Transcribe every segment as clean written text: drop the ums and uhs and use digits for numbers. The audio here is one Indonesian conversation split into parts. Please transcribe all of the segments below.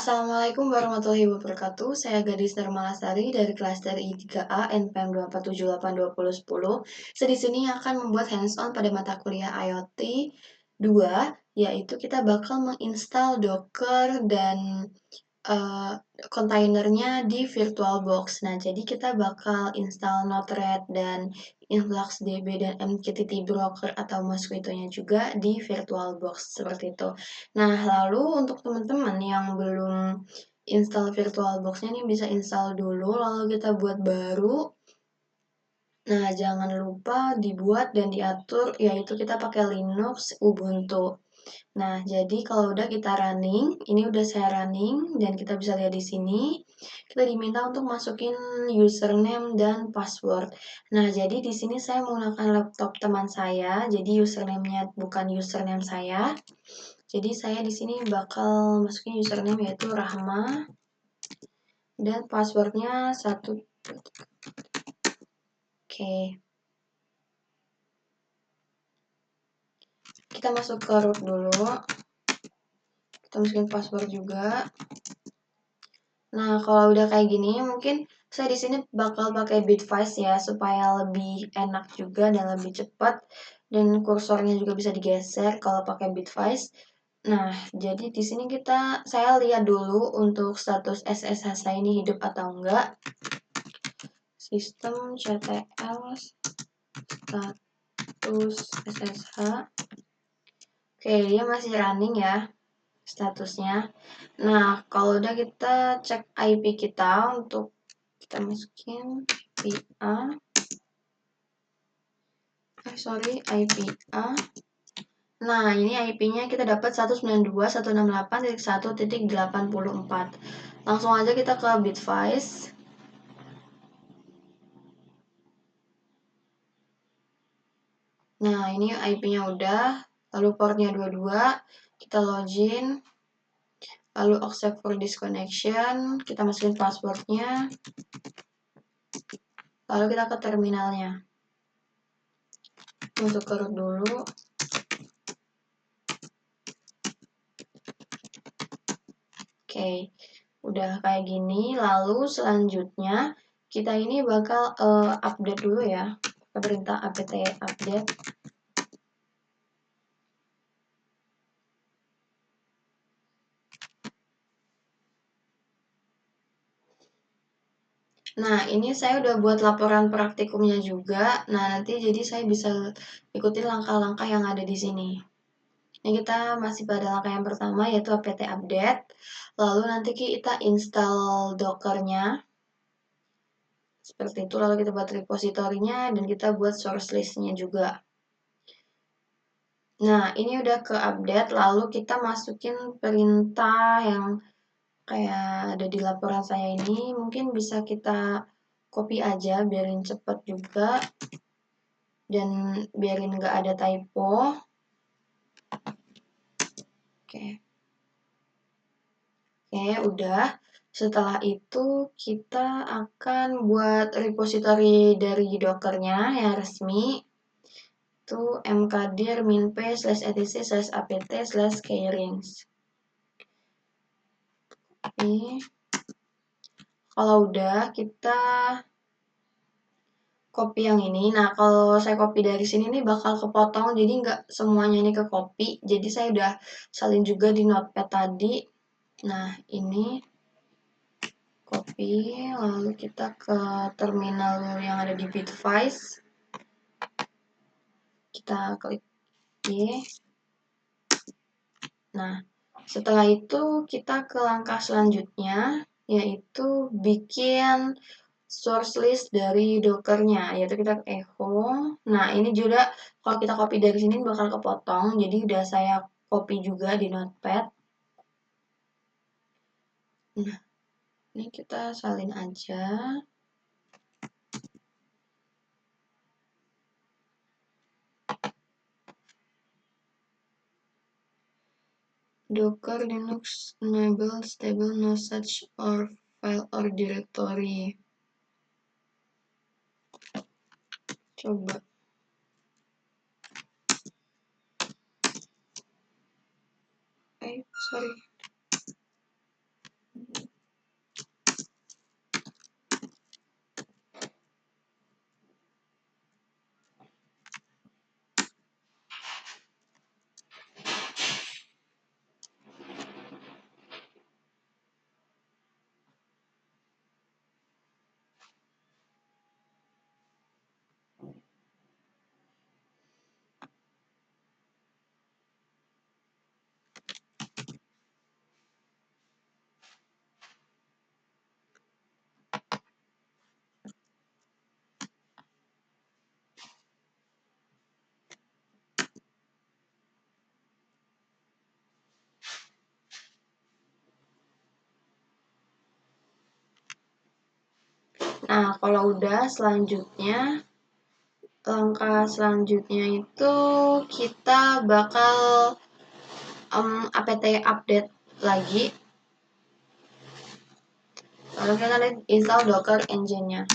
Assalamualaikum warahmatullahi wabarakatuh. Saya Gadis Darmalasari dari kelas TRI 3A NPM 2478210. Saya di sini akan membuat hands-on pada mata kuliah IoT 2, yaitu kita bakal menginstal Docker dan kontainernya di VirtualBox. Nah, jadi kita bakal install Node-RED dan InfluxDB dan MQTT Broker atau Mosquito-nya juga di VirtualBox seperti itu. Nah, lalu untuk teman-teman yang belum install VirtualBox-nya nih bisa install dulu, lalu kita buat baru. Nah, jangan lupa dibuat dan diatur, yaitu kita pakai Linux Ubuntu. Nah, jadi kalau udah kita running, ini udah saya running dan kita bisa lihat di sini, kita diminta untuk masukin username dan password. Nah, jadi di sini saya menggunakan laptop teman saya, jadi username-nya bukan username saya. Jadi saya di sini bakal masukin username yaitu Rahma dan passwordnya 1. Oke. Kita masuk ke root dulu. Kita masukin password juga. Nah, kalau udah kayak gini, mungkin saya di sini bakal pakai Bitwise ya, supaya lebih enak juga dan lebih cepat. Dan kursornya juga bisa digeser kalau pakai Bitwise. Nah, jadi di sini saya lihat dulu untuk status SSH saya ini hidup atau enggak. Sistem CTL status SSH. Oke, dia masih running ya statusnya. Nah, kalau udah kita cek IP kita untuk kita masukin IPA. IPA. Nah, ini IP-nya kita dapat 192.168.1.84. Langsung aja kita ke Bitwise. Nah, ini IP-nya udah, lalu portnya 22, kita login, lalu accept for disconnection, kita masukin passwordnya, lalu kita ke terminalnya. Masuk ke root dulu. Oke, udah kayak gini, lalu selanjutnya kita ini bakal update dulu ya, perintah apt update. Nah, ini saya udah buat laporan praktikumnya juga. Nah, nanti jadi saya bisa ikutin langkah-langkah yang ada di sini. Ini kita masih pada langkah yang pertama yaitu apt update. Lalu nanti kita install Docker-nya. Seperti itu, lalu kita buat repositorinya dan kita buat source list-nya juga. Nah, ini udah ke update, lalu kita masukin perintah yang kayak ada di laporan saya ini. Mungkin bisa kita copy aja, biarin cepet juga. Dan biarin nggak ada typo. Oke, udah. Setelah itu kita akan buat repository dari Docker-nya yang resmi. Itu mkdir minp/etc/apt/keyrings. Kalau udah, kita copy yang ini. Nah, kalau saya copy dari sini nih bakal kepotong, jadi nggak semuanya ini ke copy. Jadi saya udah salin juga di notepad tadi. Nah, ini copy, lalu kita ke terminal yang ada di Bitwise. Kita klik Y. Nah, setelah itu kita ke langkah selanjutnya, yaitu bikin source list dari Docker-nya, yaitu kita echo. Nah, ini juga kalau kita copy dari sini bakal kepotong, jadi udah saya copy juga di notepad. Nah, ini kita salin aja. Docker Linux enable stable no such or file or directory. Coba. Sorry. Nah, kalau udah selanjutnya, langkah selanjutnya itu kita bakal apt update lagi. Lalu kita install Docker engine-nya.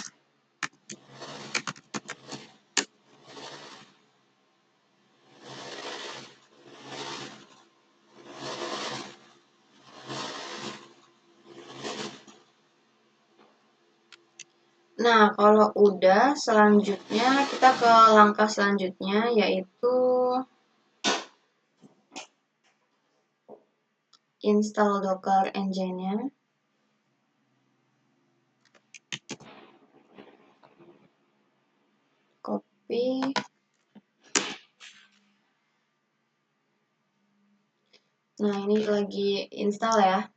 Nah, kalau udah, selanjutnya kita ke langkah selanjutnya, yaitu install Docker engine-nya. Copy. Nah, ini lagi install ya.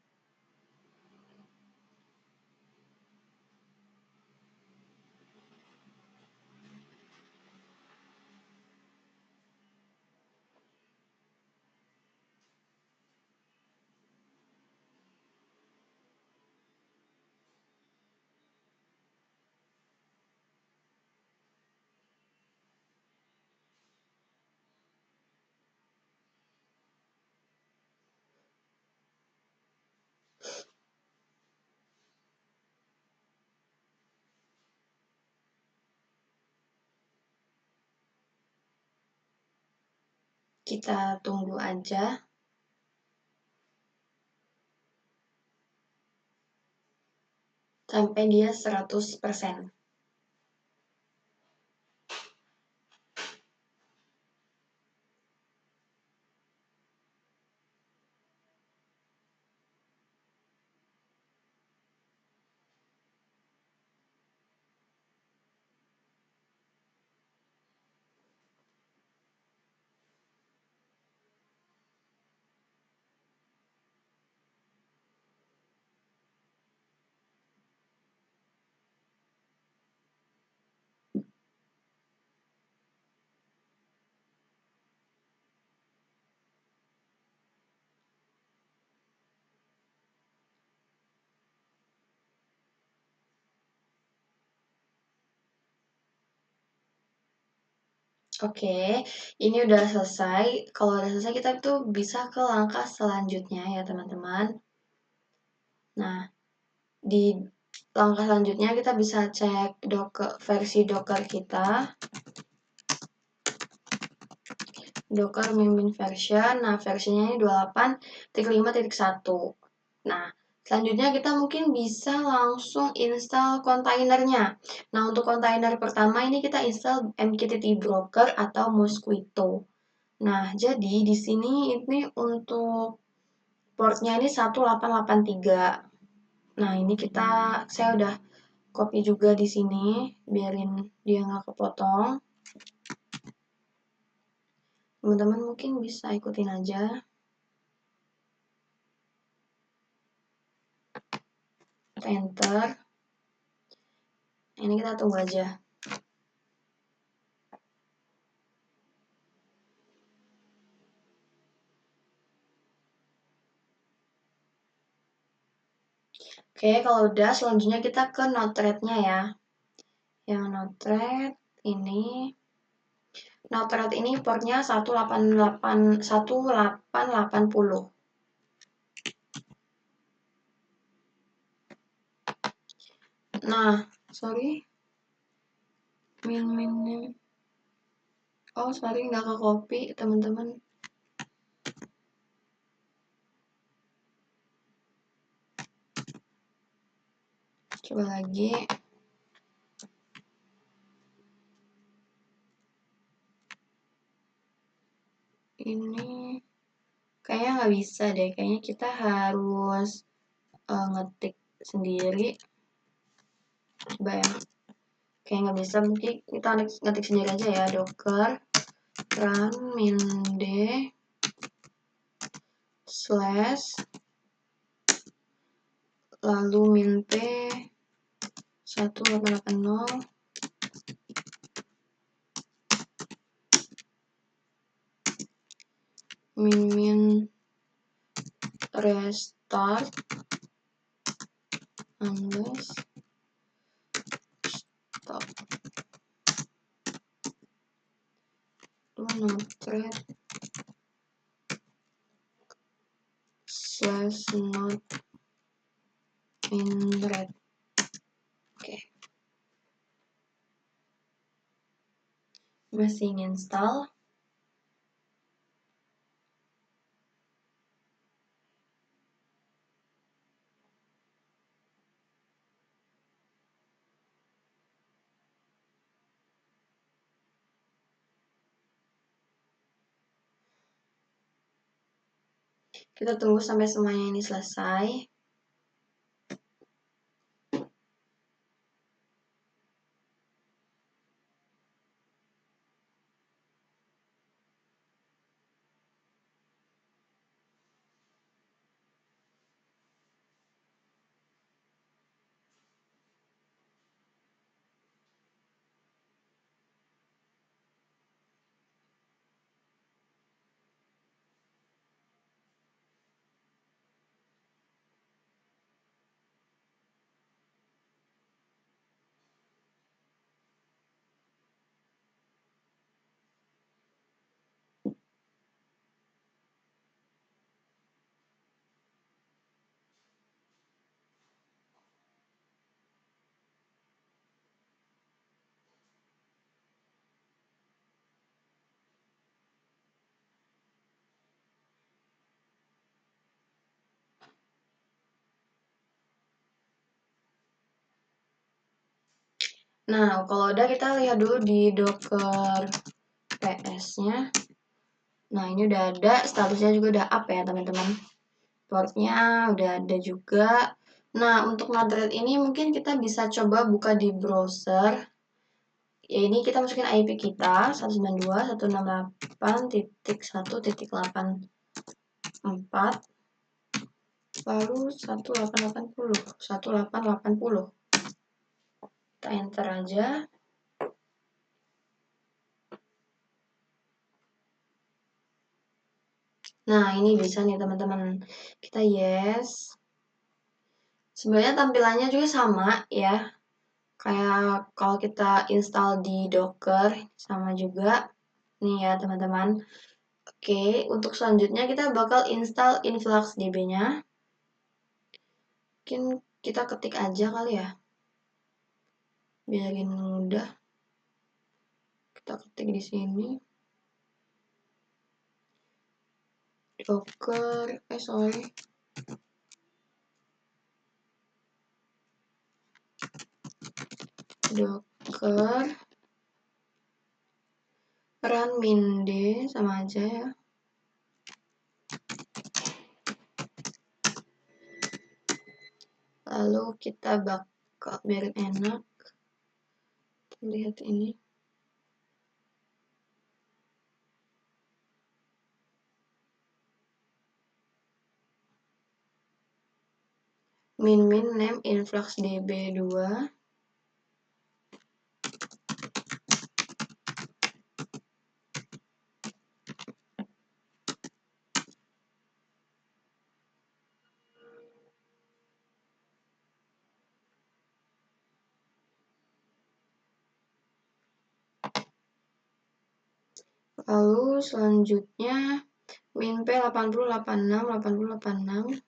Kita tunggu aja sampai dia 100%. Oke, ini udah selesai. Kalau udah selesai, kita tuh bisa ke langkah selanjutnya ya, teman-teman. Nah, di langkah selanjutnya kita bisa cek versi Docker kita. Docker mimin version. Nah, versinya ini 28.5.1. Nah, selanjutnya kita mungkin bisa langsung install kontainernya. Nah, untuk kontainer pertama ini kita install MQTT Broker atau Mosquito. Nah, jadi di sini ini untuk portnya ini 1883. Nah, ini saya udah copy juga di sini, biarin dia nggak kepotong. Teman-teman mungkin bisa ikutin aja. Enter. Ini kita tunggu aja. Oke, kalau udah selanjutnya kita ke Node-RED-nya ya. Yang Node-RED ini Node-RED ini portnya 1880. Nah, sorry. Min. Oh, sorry nggak ke copy, teman-teman. Coba lagi. Ini kayaknya nggak bisa deh. Kayaknya kita harus ngetik sendiri. Coba ya. Kayak nggak bisa, mungkin kita ngetik sendiri aja ya. Docker run min-d / lalu min-p 1880 min restart unless stop do node-RED / not in red. Oke. Masih install. Kita tunggu sampai semuanya ini selesai. Nah, kalau udah kita lihat dulu di Docker PS-nya. Nah, ini udah ada, statusnya juga udah up ya teman-teman. Portnya udah ada juga. Nah, untuk Node-RED ini mungkin kita bisa coba buka di browser. Ya, ini kita masukin IP kita 192.168.1.84 lalu 1880. Kita enter aja. Nah, ini bisa nih teman-teman. Kita yes. Sebenarnya tampilannya juga sama ya. Kayak kalau kita install di Docker sama juga. Nih ya teman-teman. Oke, untuk selanjutnya kita bakal install InfluxDB-nya. Mungkin kita ketik aja kali ya. Biarin mudah. Kita ketik di sini. Docker, Docker run min-d sama aja ya. Lalu kita bakal biarin enak. Lihat ini. Min name influxdb2. Lalu selanjutnya winp 8086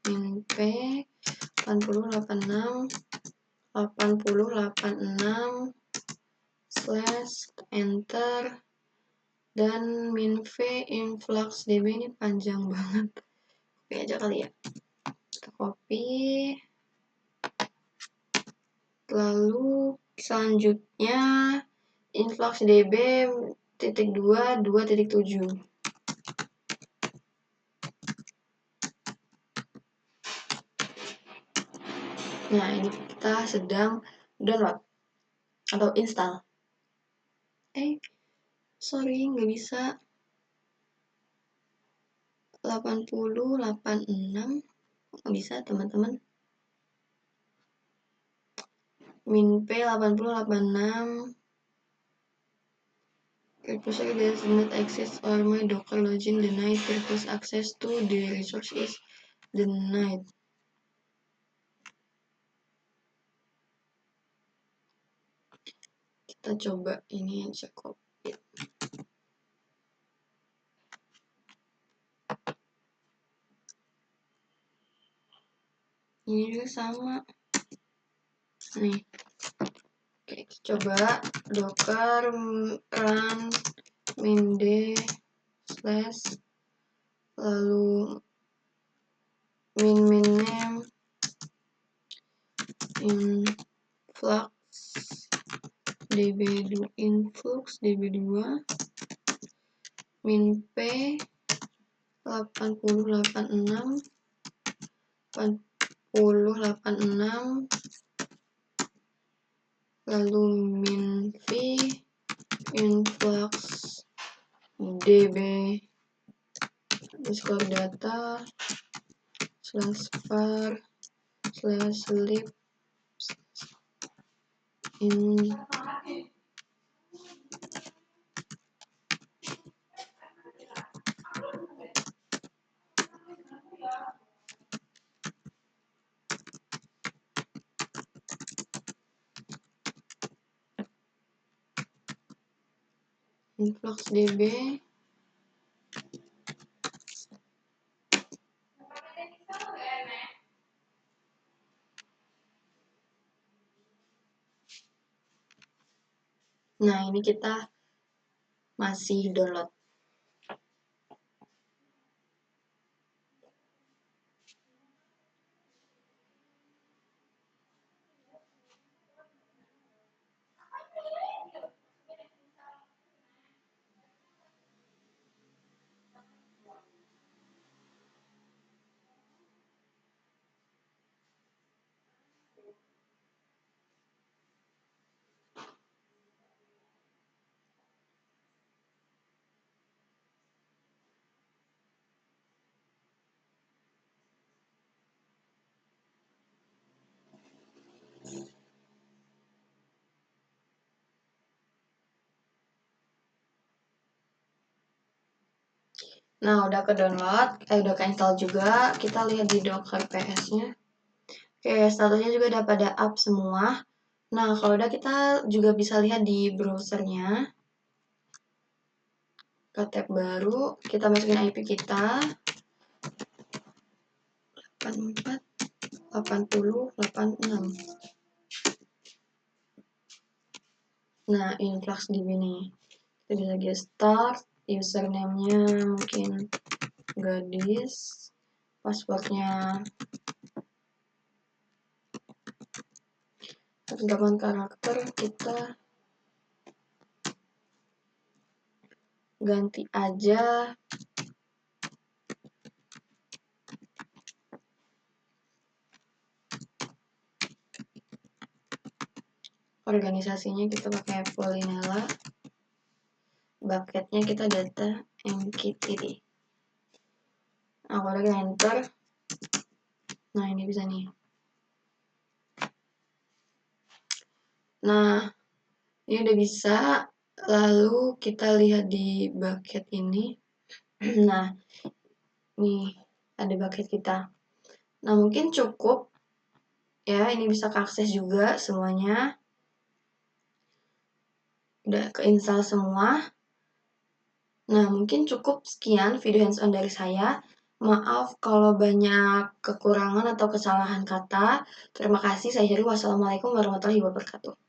winp 8086/enter dan minv influxdb ini panjang banget. Copy aja kali ya. Kita copy. Lalu selanjutnya influxdb .2.2.7. Nah, ini kita sedang download atau install. Sorry, nggak bisa. 8086 nggak bisa teman-teman. Minp 8086 purpose does not access or my docker login denied. Purpose access to the resource is denied. Kita coba ini aja copy. Ini juga sama. Nih. Oke, coba docker run min-d slash lalu min name influx db2 min p 8086 lalu min v influx db underscore data slash var slash lib in influx db. Nah, ini kita masih download. Nah, udah ke download, udah ke install juga. Kita lihat di docker ps-nya. Oke, statusnya juga udah pada up semua. Nah, kalau udah kita juga bisa lihat di browsernya. Ke tab baru, kita masukin IP kita 848086. Nah, influx db nih. Kita bisa get start, username-nya mungkin gadis, passwordnya 8 karakter, kita ganti aja organisasinya, kita pakai Polinella, bucketnya kita data mqtt. Nah, kalau kita enter, nah ini bisa nih. Nah, ini udah bisa. Lalu kita lihat di bucket ini. Nah, nih ada bucket kita. Nah, mungkin cukup ya, ini bisa keakses juga semuanya. Udah keinstall semua. Nah, mungkin cukup sekian video hands-on dari saya. Maaf kalau banyak kekurangan atau kesalahan kata. Terima kasih. Saya Heri. Wassalamualaikum warahmatullahi wabarakatuh.